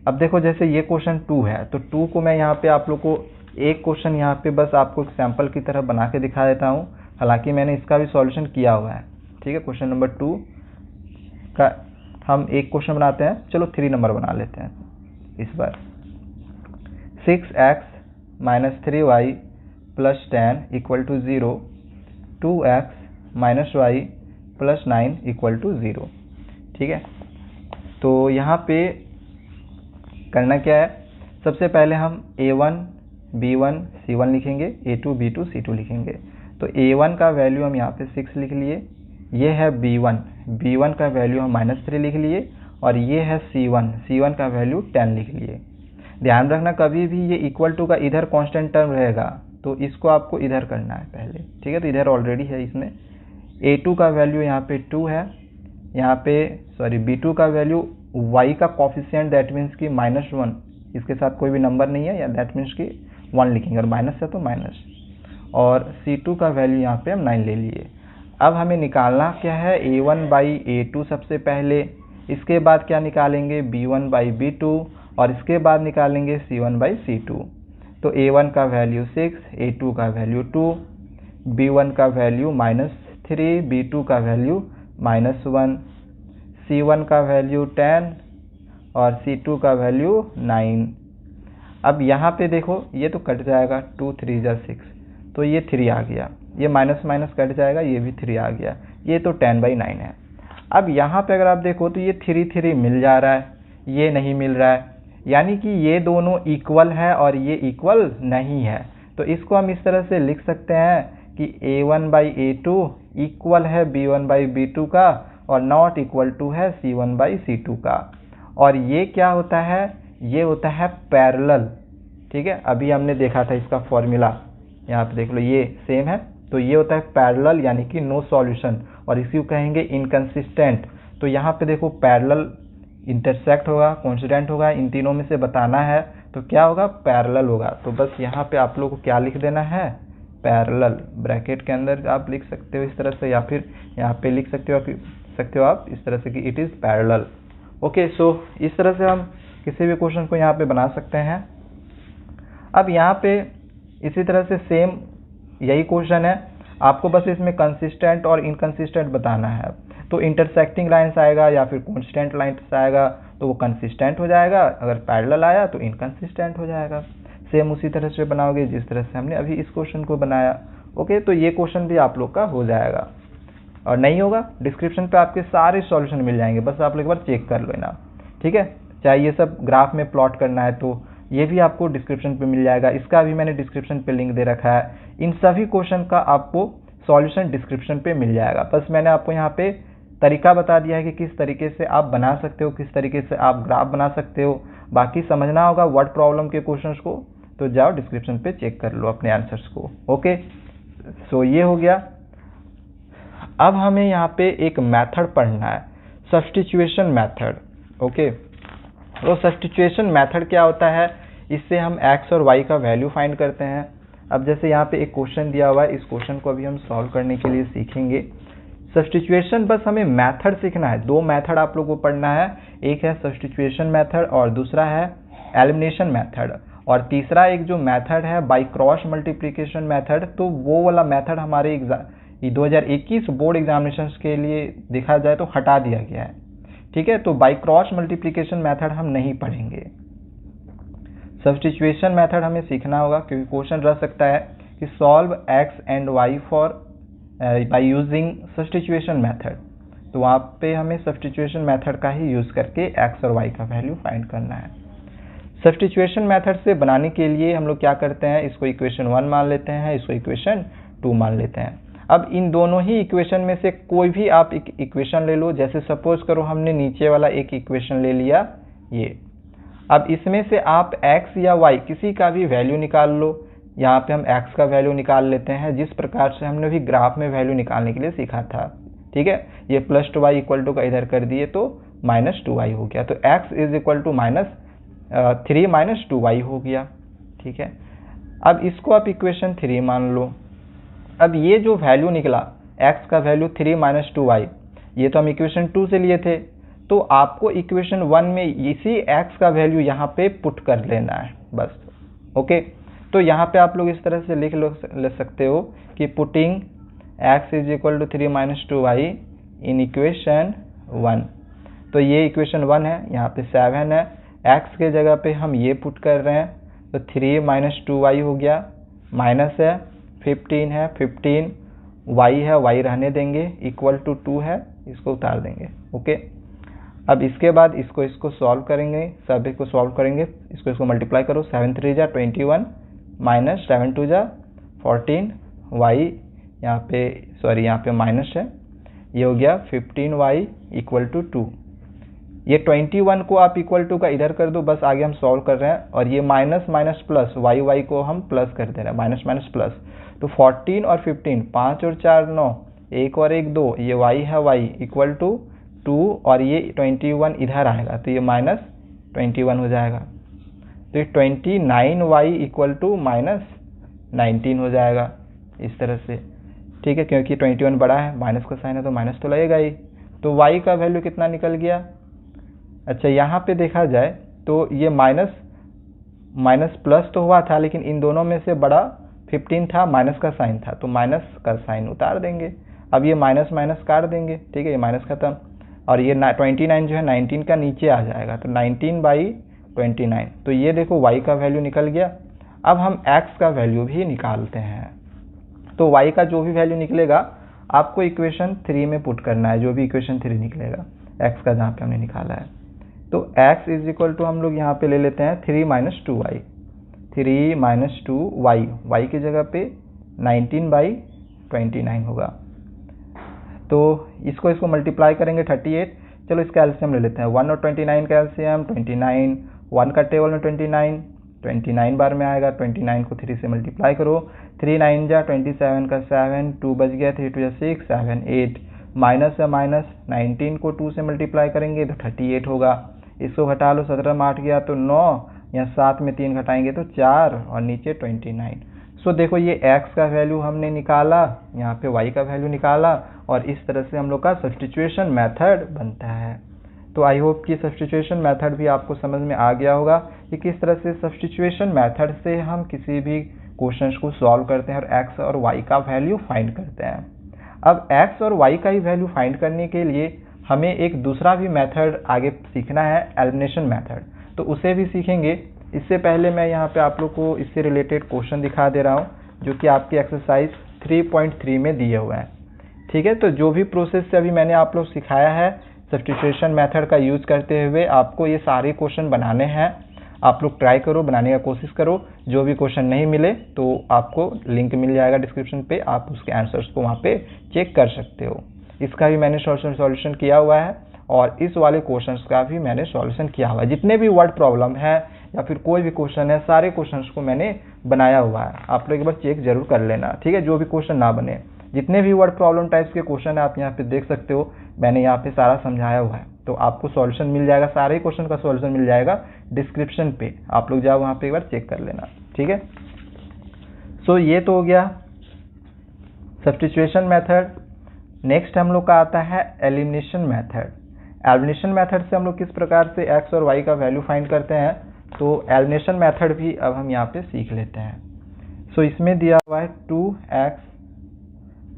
अब देखो जैसे ये क्वेश्चन 2 है, तो 2 को मैं यहाँ पे आप लोग को एक क्वेश्चन यहाँ पे बस आपको एक सैंपल की तरह बना के दिखा देता हूँ, हालांकि मैंने इसका भी सॉल्यूशन किया हुआ है। ठीक है, क्वेश्चन नंबर 2 का हम एक क्वेश्चन बनाते हैं, चलो 3 नंबर बना लेते हैं इस बार। 6x - 3y + 10 = 0, 2x - y + 9 = 0। ठीक है, तो यहाँ पे करना क्या है, सबसे पहले हम a1 B1 C1 लिखेंगे, A2 B2 C2 लिखेंगे। तो A1 का वैल्यू हम यहाँ पे 6 लिख लिए, ये है B1 का वैल्यू हम -3 लिख लिए, और ये है C1 का वैल्यू 10 लिख लिए। ध्यान रखना कभी भी ये इक्वल टू का इधर कांस्टेंट टर्म रहेगा, तो इसको आपको इधर करना है पहले, ठीक है। तो इधर ऑलरेडी है इसमें। A2 का वैल्यू यहाँ पे 2 है, यहाँ पे B2 का वैल्यू y का कॉफिशिएंट दैट मीन्स की -1, इसके साथ कोई भी नंबर नहीं है, या दैट मीन्स की 1 लिखेंगे, और माइनस है तो माइनस। और C2 का वैल्यू यहाँ पे हम 9 ले लिए। अब हमें निकालना क्या है, A1/A2 सबसे पहले, इसके बाद क्या निकालेंगे B1/B2, और इसके बाद निकालेंगे C1/C2। तो A1 का वैल्यू 6, A2 का वैल्यू 2, B1 का वैल्यू -3, B2 का वैल्यू -1, C1 का वैल्यू 10 और C2 का वैल्यू 9। अब यहाँ पे देखो ये तो कट जाएगा, 2 3 जा 6, तो ये 3 आ गया, ये माइनस माइनस कट जाएगा, ये भी 3 आ गया, ये तो 10/9 है। अब यहाँ पे अगर आप देखो तो ये 3 3 मिल जा रहा है, ये नहीं मिल रहा है, यानी कि ये दोनों इक्वल है और ये इक्वल नहीं है। तो इसको हम इस तरह से लिख सकते हैं कि A1/A2 इक्वल है B1/B2 का, और नॉट इक्वल टू है C1/C2 का। और ये क्या होता है, ये होता है पैरेलल, ठीक है। अभी हमने देखा था इसका फॉर्मूला, यहाँ पे देख लो ये सेम है। तो ये होता है पैरेलल यानी कि नो सॉल्यूशन, और इसी को कहेंगे इनकंसिस्टेंट। तो यहाँ पे देखो पैरेलल इंटरसेक्ट होगा, कोइंसिडेंट होगा, इन तीनों में से बताना है, तो क्या होगा, पैरेलल होगा। तो बस यहाँ पे आप लोगों को क्या लिख देना है, पैरेलल, ब्रैकेट के अंदर आप लिख सकते हो इस तरह से, या फिर यहाँ पे लिख सकते हो आप इस तरह से कि इट इज़ पैरेलल। ओके, सो इस तरह से हम किसी भी क्वेश्चन को यहाँ पे बना सकते हैं। अब यहाँ पे इसी तरह से सेम यही क्वेश्चन है, आपको बस इसमें कंसिस्टेंट और इनकंसिस्टेंट बताना है। तो इंटरसेक्टिंग लाइन्स आएगा या फिर कॉन्स्टेंट लाइन्स आएगा तो वो कंसिस्टेंट हो जाएगा, अगर पैरेलल आया तो इनकंसिस्टेंट हो जाएगा। सेम उसी तरह से बनाओगे जिस तरह से हमने अभी इस क्वेश्चन को बनाया। ओके, तो ये क्वेश्चन भी आप लोग का हो जाएगा, और नहीं होगा डिस्क्रिप्शन पे आपके सारे सॉल्यूशन मिल जाएंगे, बस आप लोग एक बार चेक कर लेना, ठीक है। चाहे ये सब ग्राफ में प्लॉट करना है तो ये भी आपको डिस्क्रिप्शन पे मिल जाएगा, इसका भी मैंने डिस्क्रिप्शन पे लिंक दे रखा है। इन सभी क्वेश्चन का आपको सॉल्यूशन डिस्क्रिप्शन पे मिल जाएगा। बस मैंने आपको यहाँ पे तरीका बता दिया है कि किस तरीके से आप बना सकते हो, किस तरीके से आप ग्राफ बना सकते हो। बाकी समझना होगा वर्ड प्रॉब्लम के क्वेश्चंस को, तो जाओ डिस्क्रिप्शन पे चेक कर लो अपने आंसर्स को। ओके, सो ये हो गया। अब हमें यहाँ पे एक मेथड पढ़ना है, सब्स्टिट्यूशन मेथड। ओके, तो सब्स्टिट्यूशन मेथड क्या होता है, इससे हम x और y का वैल्यू फाइंड करते हैं। अब जैसे यहाँ पे एक क्वेश्चन दिया हुआ है, इस क्वेश्चन को अभी हम सॉल्व करने के लिए सीखेंगे। सब्स्टिट्यूशन बस हमें मेथड सीखना है, दो मेथड आप लोगों को पढ़ना है, एक है सब्स्टिट्यूशन मेथड और दूसरा है एलिमिनेशन मेथड। और तीसरा एक जो मेथड है बाय क्रॉस मल्टीप्लिकेशन मेथड, तो वो वाला मेथड हमारे 2021 बोर्ड एग्जामिनेशंस के लिए देखा जाए तो हटा दिया गया है, ठीक है। तो बाय क्रॉस मल्टीप्लिकेशन मेथड हम नहीं पढ़ेंगे, सब्स्टिट्यूशन मेथड हमें सीखना होगा, क्योंकि क्वेश्चन रह सकता है कि solve x and y for by using substitution method. तो वहाँ पे हमें सब्स्टिट्यूशन मेथड का ही यूज़ करके x और y का वैल्यू फाइंड करना है। सब्स्टिट्यूशन मेथड से बनाने के लिए हम लोग क्या करते हैं, इसको इक्वेशन 1 मान लेते हैं, इसको इक्वेशन 2 मान लेते हैं। अब इन दोनों ही इक्वेशन में से कोई भी आप एक इक्वेशन ले लो, जैसे सपोज करो हमने नीचे वाला एक इक्वेशन ले लिया ये। अब इसमें से आप x या y किसी का भी वैल्यू निकाल लो। यहाँ पे हम x का वैल्यू निकाल लेते हैं, जिस प्रकार से हमने भी ग्राफ में वैल्यू निकालने के लिए सीखा था, ठीक है। ये +2y इक्वल टू का इधर कर दिए तो -2y हो गया, तो x is equal to -3 - 2y हो गया, ठीक है। अब इसको आप इक्वेशन 3 मान लो। अब ये जो वैल्यू निकला x का वैल्यू 3 - 2y, ये तो हम इक्वेशन 2 से लिए थे, तो आपको इक्वेशन 1 में इसी x का वैल्यू यहाँ पे पुट कर लेना है बस। ओके, तो यहाँ पे आप लोग इस तरह से ले सकते हो कि putting x is equal to 3 - 2y in equation 1। तो ये इक्वेशन 1 है, यहाँ पे 7 है, x के जगह पे हम ये पुट कर रहे हैं, तो 3 - 2y हो गया, माइनस है 15 है, 15 y है, y रहने देंगे, इक्वल टू 2 है, इसको उतार देंगे। ओके, अब इसके बाद इसको सॉल्व करेंगे, सभी को सॉल्व करेंगे, इसको मल्टीप्लाई करो, 7 3 जा 21, माइनस 7 टू जा 14 वाई, यहाँ पे माइनस है, ये हो गया 15y इक्वल टू 2। ये 21 को आप इक्वल टू का इधर कर दो, बस आगे हम सॉल्व कर रहे हैं। और ये माइनस माइनस प्लस y को हम प्लस कर दे रहे हैं, माइनस माइनस प्लस। तो 14 और 15, 5 और 4 9, 1 और 1 2, ये y है, y इक्वल टू 2 और ये 21 इधर आएगा तो ये माइनस 21 हो जाएगा। तो ये 29y इक्वल टू माइनस 19 हो जाएगा इस तरह से, ठीक है, क्योंकि 21 बड़ा है, माइनस का साइन है तो माइनस तो लगेगा ही। तो y का वैल्यू कितना निकल गया? अच्छा, यहाँ पे देखा जाए तो ये माइनस प्लस तो हुआ था, लेकिन इन दोनों में से बड़ा 15 था, माइनस का साइन था, तो माइनस का साइन उतार देंगे। अब ये माइनस माइनस काट देंगे, ठीक है, ये माइनस खत्म। और ये 29 जो है 19 का नीचे आ जाएगा, तो 19/29। तो ये देखो y का वैल्यू निकल गया। अब हम x का वैल्यू भी निकालते हैं। तो y का जो भी वैल्यू निकलेगा आपको इक्वेशन 3 में पुट करना है, जो भी इक्वेशन 3 निकलेगा x का, जहाँ पे हमने निकाला है। तो x इज इक्वल टू हम लोग यहाँ पे ले लेते हैं 3 - 2y, 3 - 2y, y की जगह पे 19/29 होगा। तो इसको मल्टीप्लाई करेंगे 38। चलो इसका एलसीएम ले लेते हैं, 1 और 29 का एलसीएम 29, 1 का टेबल में 29 बार में आएगा। 29 को 3 से मल्टीप्लाई करो, 3 9 जा 27 का 7, 2 बच गया, 3 2 6 7 8, माइनस है माइनस, 19 को 2 से मल्टीप्लाई करेंगे तो 38 होगा। इसको घटा लो, 17 में 8 गया तो 9, यहाँ 7 में 3 घटाएंगे तो 4 और नीचे 29। सो देखो ये x का वैल्यू हमने निकाला, यहाँ पे y का वैल्यू निकाला, और इस तरह से हम लोग का सब्स्टिट्यूशन मेथड बनता है। तो आई होप कि सब्स्टिट्यूशन मेथड भी आपको समझ में आ गया होगा कि किस तरह से सब्स्टिट्यूशन मेथड से हम किसी भी क्वेश्चंस को सॉल्व करते हैं और x और y का वैल्यू फाइंड करते हैं। अब x और y का ही वैल्यू फाइंड करने के लिए हमें एक दूसरा भी मेथड आगे सीखना है, एलिमिनेशन मेथड, तो उसे भी सीखेंगे। इससे पहले मैं यहाँ पे आप लोग को इससे रिलेटेड क्वेश्चन दिखा दे रहा हूँ, जो कि आपकी एक्सरसाइज 3.3 में दिए हुए हैं, ठीक है। तो जो भी प्रोसेस से अभी मैंने आप लोग सिखाया है सब्स्टिट्यूशन मेथड का यूज करते हुए, आपको ये सारे क्वेश्चन बनाने हैं। आप लोग ट्राई करो, बनाने का कोशिश करो। जो भी क्वेश्चन नहीं मिले तो आपको लिंक मिल जाएगा डिस्क्रिप्शन पे, आप उसके आंसर्स को वहाँ पे चेक कर सकते हो। इसका भी मैंने सॉल्यूशन किया हुआ है, और इस वाले क्वेश्चंस का भी मैंने सॉल्यूशन किया हुआ है। जितने भी वर्ड प्रॉब्लम है या फिर कोई भी क्वेश्चन है, सारे क्वेश्चंस को मैंने बनाया हुआ है। आप लोग एक बार चेक जरूर कर लेना, ठीक है। जो भी क्वेश्चन ना बने, जितने भी वर्ड प्रॉब्लम टाइप्स के क्वेश्चन है आप यहाँ पे देख सकते हो, मैंने यहाँ पे सारा समझाया हुआ है। तो आपको सॉल्यूशन मिल जाएगा, सारे क्वेश्चन का सॉल्यूशन मिल जाएगा डिस्क्रिप्शन पे, आप लोग जाओ वहाँ पे एक बार चेक कर लेना, ठीक है। सो ये तो हो गया सब्स्टिट्यूशन मेथड। नेक्स्ट हम लोग का आता है एलिमिनेशन मेथड। एलिमिनेशन मेथड से हम लोग किस प्रकार से x और y का वैल्यू फाइंड करते हैं, तो एलिमिनेशन मेथड भी अब हम यहाँ पे सीख लेते हैं। सो इसमें दिया हुआ है 2x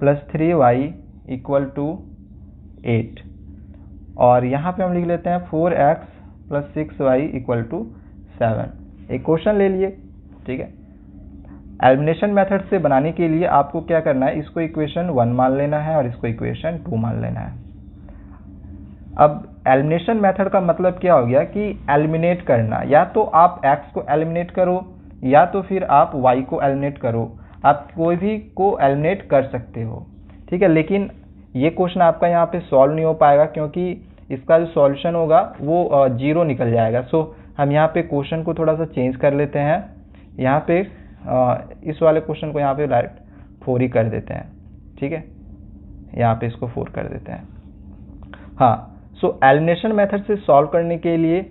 + 3y = 8, और यहाँ पे हम लिख लेते हैं 4x + 6y = 7। एक क्वेश्चन ले लिए, ठीक है। एलिमिनेशन मेथड से बनाने के लिए आपको क्या करना है, इसको इक्वेशन 1 मान लेना है और इसको इक्वेशन 2 मान लेना है। अब एलिमिनेशन मेथड का मतलब क्या हो गया कि एलिमिनेट करना, या तो आप x को एलिमिनेट करो या तो फिर आप y को एलिमिनेट करो। आप कोई भी को एलिमिनेट कर सकते हो, ठीक है। लेकिन ये क्वेश्चन आपका यहाँ पे सॉल्व नहीं हो पाएगा, क्योंकि इसका जो सॉल्यूशन होगा वो 0 निकल जाएगा। सो हम यहाँ पे क्वेश्चन को थोड़ा सा चेंज कर लेते हैं। यहाँ पे इस वाले क्वेश्चन को यहाँ पे डायरेक्ट 4 ही कर देते हैं, ठीक है। यहाँ पे इसको 4 कर देते हैं। हाँ, सो एलिमिनेशन मेथड से सॉल्व करने के लिए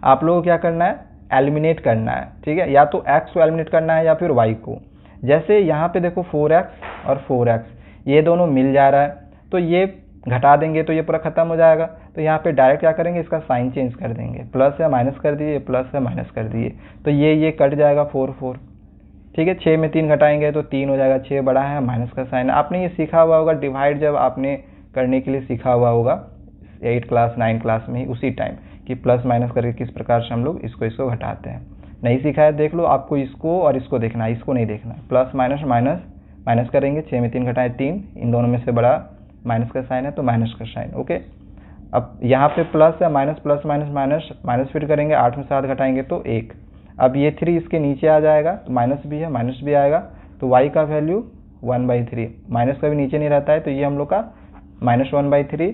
आप लोगों को क्या करना है, एलिमिनेट करना है, ठीक है। या तो x को एलिमिनेट करना है या फिर y को। जैसे यहाँ पे देखो 4x और 4x ये दोनों मिल जा रहा है, तो ये घटा देंगे तो ये पूरा खत्म हो जाएगा। तो यहाँ पे डायरेक्ट क्या करेंगे, इसका साइन चेंज कर देंगे, प्लस या माइनस कर दिए, प्लस या माइनस कर दिए, तो ये कट जाएगा 4 4, ठीक है। 6 में 3 घटाएंगे तो 3 हो जाएगा, 6 बड़ा है, माइनस का साइन। आपने ये सीखा हुआ होगा डिवाइड, जब आपने करने के लिए सीखा हुआ होगा 8 क्लास 9 क्लास में ही, उसी टाइम कि प्लस माइनस करके किस प्रकार से हम लोग इसको घटाते हैं। नहीं सीखा है देख लो, आपको इसको और इसको देखना है, इसको नहीं देखना है। प्लस माइनस माइनस माइनस करेंगे, 6 में 3 घटाए 3, इन दोनों में से बड़ा माइनस का साइन है तो माइनस का साइन, ओके। अब यहाँ पे प्लस है, minus plus minus minus minus फिर करेंगे, 8 में 7 घटाएंगे तो 1। अब ये 3 इसके नीचे आ जाएगा, तो माइनस भी है, माइनस भी आएगा, तो y का वैल्यू 1/3, माइनस का भी नीचे नहीं रहता है, तो ये हम लोग का -1/3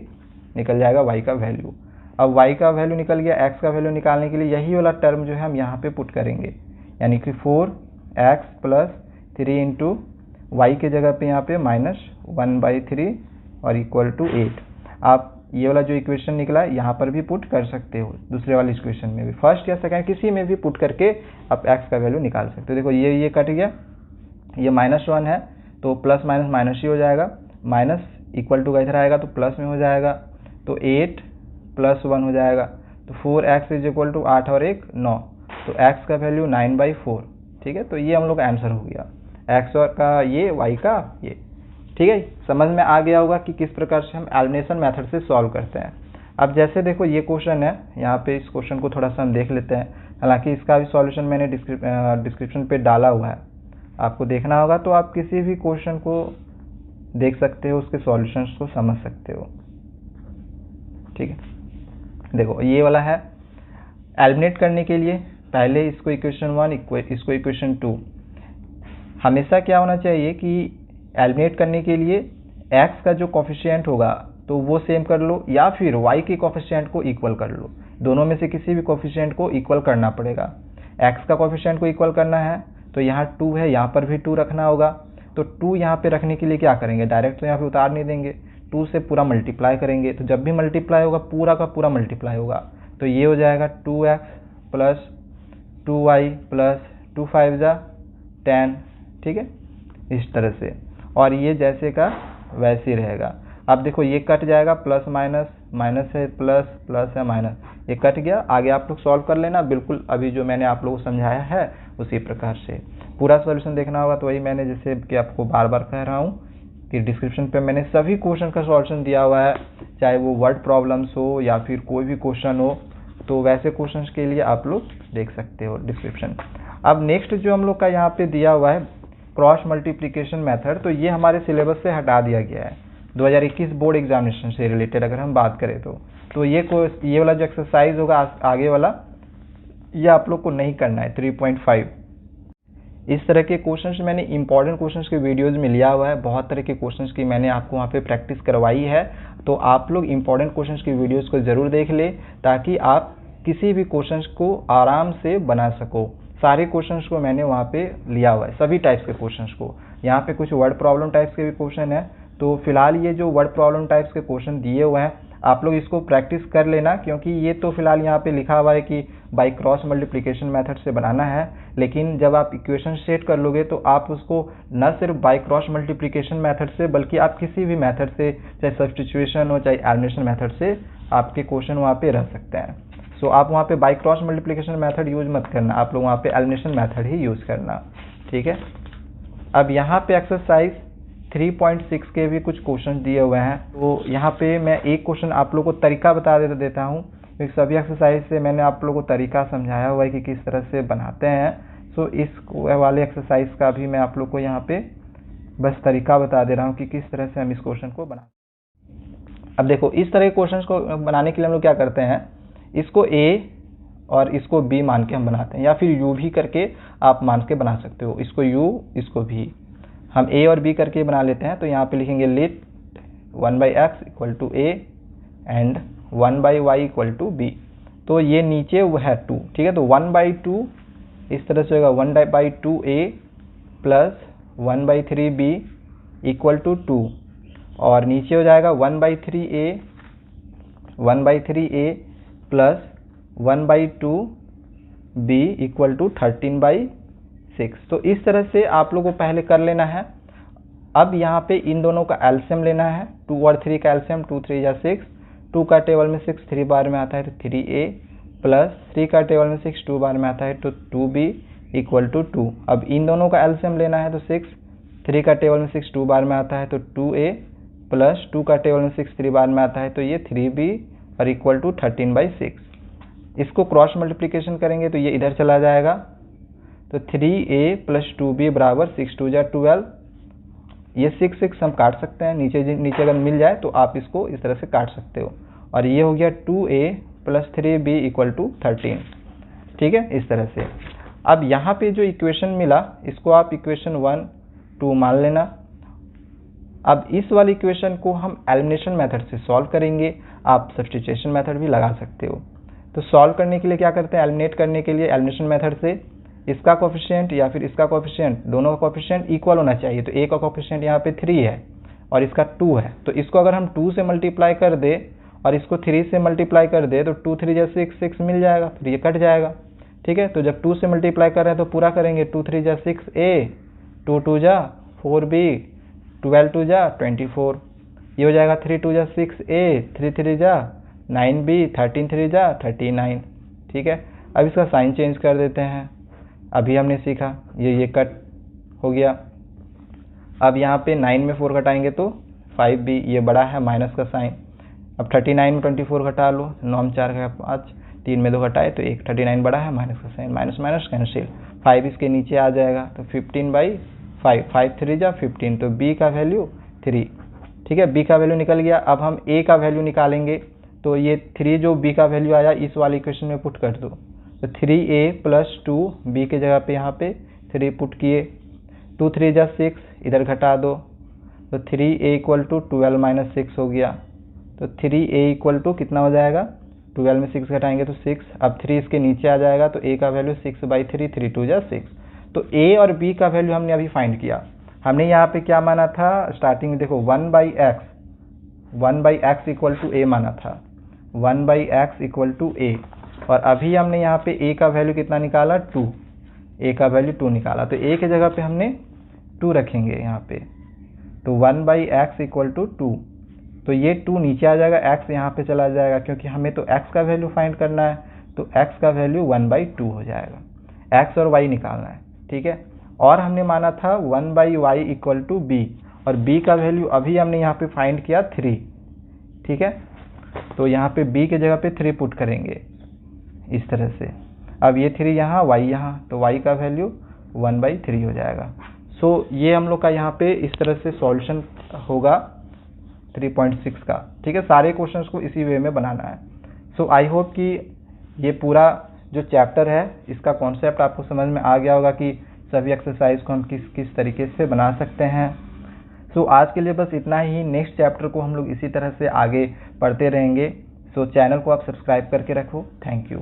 निकल जाएगा y का वैल्यू। अब y का वैल्यू निकल गया, x का वैल्यू निकालने के लिए यही वाला टर्म जो है हम यहाँ पे पुट करेंगे, यानी कि 4x + 3 इंटू y के जगह पे यहाँ पे -1/3 और इक्वल टू 8। आप ये वाला जो इक्वेशन निकला है यहाँ पर भी पुट कर सकते हो, दूसरे वाले इक्वेशन में भी, फर्स्ट या सेकंड किसी में भी पुट करके आप x का वैल्यू निकाल सकते हो। देखो ये कट गया, ये -1 है तो प्लस माइनस माइनस ही हो जाएगा, माइनस इक्वल टू का इधर आएगा तो प्लस में हो जाएगा, तो 8 + 1 हो जाएगा, तो 4x = 8 और 1 9, तो x का वैल्यू 9/4। ठीक है, तो ये हम लोग का आंसर हो गया, x और का ये, y का ये। ठीक है, समझ में आ गया होगा कि किस प्रकार से हम एलिमिनेशन मेथड से सॉल्व करते हैं। अब जैसे देखो ये क्वेश्चन है, यहाँ पे इस क्वेश्चन को थोड़ा सा हम देख लेते हैं, हालांकि इसका भी सॉल्यूशन मैंने डिस्क्रिप्शन पे डाला हुआ है, आपको देखना होगा तो आप किसी भी क्वेश्चन को देख सकते हो, उसके सॉल्यूशंस को समझ सकते हो। ठीक है, देखो ये वाला है, एलिमिनेट करने के लिए पहले इसको इक्वेशन 1, इसको इक्वेशन 2। हमेशा क्या होना चाहिए कि एलिमिनेट करने के लिए x का जो कोफिशिएंट होगा तो वो सेम कर लो, या फिर y के कोफिशिएंट को इक्वल कर लो, दोनों में से किसी भी कोफिशिएंट को इक्वल करना पड़ेगा। x का कोफिशिएंट को इक्वल करना है तो यहाँ 2 है, यहाँ पर भी 2 रखना होगा, तो 2 यहाँ पे रखने के लिए क्या करेंगे, डायरेक्ट तो यहाँ पे उतार नहीं देंगे, 2 से पूरा मल्टीप्लाई करेंगे, तो जब भी मल्टीप्लाई होगा पूरा का पूरा मल्टीप्लाई होगा, तो ये हो जाएगा 2x + 2y + 2 5 जा 10। ठीक है, इस तरह से, और ये जैसे का वैसे ही रहेगा। अब देखो ये कट जाएगा, प्लस माइनस, माइनस है प्लस, प्लस है माइनस, ये कट गया। आगे आप लोग सॉल्व कर लेना, बिल्कुल अभी जो मैंने आप लोगों को समझाया है उसी प्रकार से पूरा सॉल्यूशन देखना होगा। तो वही मैंने जैसे कि आपको बार बार कह रहा हूँ कि डिस्क्रिप्शन पे मैंने सभी क्वेश्चन का सॉल्यूशन दिया हुआ है, चाहे वो वर्ड प्रॉब्लम्स हो या फिर कोई भी क्वेश्चन हो, तो वैसे क्वेश्चन के लिए आप लोग देख सकते हो डिस्क्रिप्शन। अब नेक्स्ट जो हम लोग का यहाँ पे दिया हुआ है क्रॉस मल्टीप्लिकेशन मेथड, तो ये हमारे सिलेबस से हटा दिया गया है 2021 बोर्ड एग्जामिनेशन से रिलेटेड अगर हम बात करें तो ये वाला जो एक्सरसाइज होगा आगे वाला, ये आप लोग को नहीं करना है। 3.5 इस तरह के क्वेश्चंस मैंने इंपॉर्टेंट क्वेश्चंस के वीडियोस में लिया हुआ है, बहुत तरह के क्वेश्चंस की मैंने आपको वहाँ पे प्रैक्टिस करवाई है, तो आप लोग इंपॉर्टेंट क्वेश्चंस की वीडियोस को जरूर देख ले ताकि आप किसी भी क्वेश्चंस को आराम से बना सको। सारे क्वेश्चंस को मैंने वहाँ पे लिया हुआ है, सभी टाइप्स के क्वेश्चंस को। यहाँ पे कुछ वर्ड प्रॉब्लम टाइप्स के भी क्वेश्चन है, तो फिलहाल ये जो वर्ड प्रॉब्लम टाइप्स के क्वेश्चन दिए हुए हैं आप लोग इसको प्रैक्टिस कर लेना, क्योंकि ये तो फिलहाल यहाँ पे लिखा हुआ है कि बाय क्रॉस मल्टीप्लिकेशन मेथड से बनाना है, लेकिन जब आप इक्वेशन सेट कर लोगे तो आप उसको न सिर्फ बाय क्रॉस मल्टीप्लिकेशन मेथड से, बल्कि आप किसी भी मेथड से, चाहे सब्स्टिट्यूशन हो चाहे एलिमिनेशन मेथड से, आपके क्वेश्चन वहाँ पे रह सकते हैं। सो आप वहाँ पे by cross multiplication method use मत करना, आप लोग वहाँ पे एलिमिनेशन मेथड ही यूज करना। ठीक है, अब यहाँ पे एक्सरसाइज 3.6 के भी कुछ क्वेश्चन दिए हुए हैं, तो यहाँ पे मैं एक क्वेश्चन आप लोगों को तरीका बता देता हूँ, क्योंकि सभी एक्सरसाइज से मैंने आप लोगों को तरीका समझाया हुआ है कि किस तरह से बनाते हैं। सो इस वाले एक्सरसाइज का भी मैं आप लोग को यहाँ पे बस तरीका बता दे रहा हूँ कि किस तरह से हम इस क्वेश्चन को बना। अब देखो इस तरह के क्वेश्चन को बनाने के लिए हम लोग क्या करते हैं, इसको A और इसको B मान के हम बनाते हैं, या फिर U भी करके आप मान के बना सकते हो, इसको U इसको V, हम A और B करके बना लेते हैं। तो यहाँ पे लिखेंगे late 1/x = A and 1/y = B, तो ये नीचे वो है 2। ठीक है, तो 1/2 इस तरह से होगा, 1/2A + 1/3B = 2, और नीचे हो जाएगा 1/3A + 1/2B = 13/6। तो इस तरह से आप लोगों को पहले कर लेना है। अब यहाँ पे इन दोनों का एलसीएम लेना है, 2 और 3 का एलसीएम, 2 3 या 6, 2 का टेबल में 6 3 बार में आता है तो 3A, प्लस 3 का टेबल में 6 2 बार में आता है तो 2B = 2। अब इन दोनों का एलसीएम लेना है तो 6, 3 का टेबल में 6 2 बार में आता है तो 2A, प्लस 2 का टेबल में 6 3 बार में आता है तो ये 3B और = 13/6। इसको क्रॉस मल्टीप्लिकेशन करेंगे तो ये इधर चला जाएगा, तो 3A + 2B = 6 2 जा 12। ये 6 6 हम काट सकते हैं, नीचे अगर मिल जाए तो आप इसको इस तरह से काट सकते हो, और ये हो गया 2A + 3B = 13। ठीक है, इस तरह से। अब यहाँ पे जो इक्वेशन मिला इसको आप इक्वेशन 1, 2 मान लेना। अब इस वाली इक्वेशन को हम एलिमिनेशन मेथड से सॉल्व करेंगे, आप सब्स्टिट्यूशन मेथड भी लगा सकते हो। तो सॉल्व करने के लिए क्या करते हैं, एलिमिनेट करने के लिए एलिमिनेशन मेथड से इसका कोफिशिएंट या फिर इसका कोफिशिएंट, दोनों का कोफिशिएंट इक्वल होना चाहिए। तो ए का कोफिशिएंट यहाँ पे 3 है और इसका 2 है, तो इसको अगर हम 2 से मल्टीप्लाई कर दे और इसको 3 से मल्टीप्लाई कर दे तो 2 3 जा 6, 6 मिल जाएगा, फिर ये कट जाएगा। ठीक है, तो जब 2 से मल्टीप्लाई कर रहे हैं तो पूरा करेंगे, 2 3 जा 6a, 2 2 जा 4b, 12 2 जा 24, ये हो जाएगा 3 2 जा 6a, 3 3 जा 9b, 13 3 जा 39। ठीक है, अब इसका साइन चेंज कर देते हैं। अभी हमने सीखा ये कट हो गया। अब यहाँ पे 9 में 4 घटाएंगे तो 5b, ये बड़ा है माइनस का साइन। अब 39 में 24 घटा लो, 9 4 का 5, 3 में 2 घटाए तो 1, 39 बड़ा है माइनस का साइन, माइनस माइनस कैंसिल, 5 इसके नीचे आ जाएगा तो 15/5, 5 3 जा 15, तो b का वैल्यू 3। ठीक है, b का वैल्यू निकल गया। अब हम a का वैल्यू निकालेंगे, तो ये 3 जो b का वैल्यू आया इस वाले इक्वेशन में पुट कर दो, तो 3a + 2b के जगह पे यहाँ पे 3 पुट किए, 2 3 जा 6, इधर घटा दो, तो 3a = 12 - 6 हो गया। तो 3a = कितना हो जाएगा, 12 में 6 घटाएंगे तो 6। अब 3 इसके नीचे आ जाएगा तो a का वैल्यू 6/3, 3 2 जा 6। तो a और b का वैल्यू हमने अभी फाइंड किया। हमने यहाँ पे क्या माना था, स्टार्टिंग में देखो 1/x = a माना था, 1/x = a, और अभी हमने यहाँ पे a का वैल्यू कितना निकाला, 2, a का वैल्यू 2 निकाला, तो a के जगह पे हमने 2 रखेंगे यहाँ पे, तो 1/x = 2, तो ये 2 नीचे आ जाएगा, x यहाँ पे चला जाएगा क्योंकि हमें तो x का वैल्यू फाइंड करना है, तो x का वैल्यू 1/2 हो जाएगा, x और y निकालना है। ठीक है, और हमने माना था 1/y = b, और b का वैल्यू अभी हमने यहाँ पे फाइंड किया 3। ठीक है, तो यहाँ पे b के जगह पे 3 पुट करेंगे इस तरह से। अब ये 3 यहाँ, y यहाँ, तो y का वैल्यू 1/3 हो जाएगा। सो ये हम लोग का यहाँ पे इस तरह से सॉल्यूशन होगा 3.6 का। ठीक है, सारे क्वेश्चंस को इसी वे में बनाना है। सो आई होप कि ये पूरा जो चैप्टर है इसका कॉन्सेप्ट आपको समझ में आ गया होगा कि सभी एक्सरसाइज को हम किस किस तरीके से बना सकते हैं। सो आज के लिए बस इतना ही। नेक्स्ट चैप्टर को हम लोग इसी तरह से आगे पढ़ते रहेंगे। सो चैनल को आप सब्सक्राइब करके रखो। Thank you.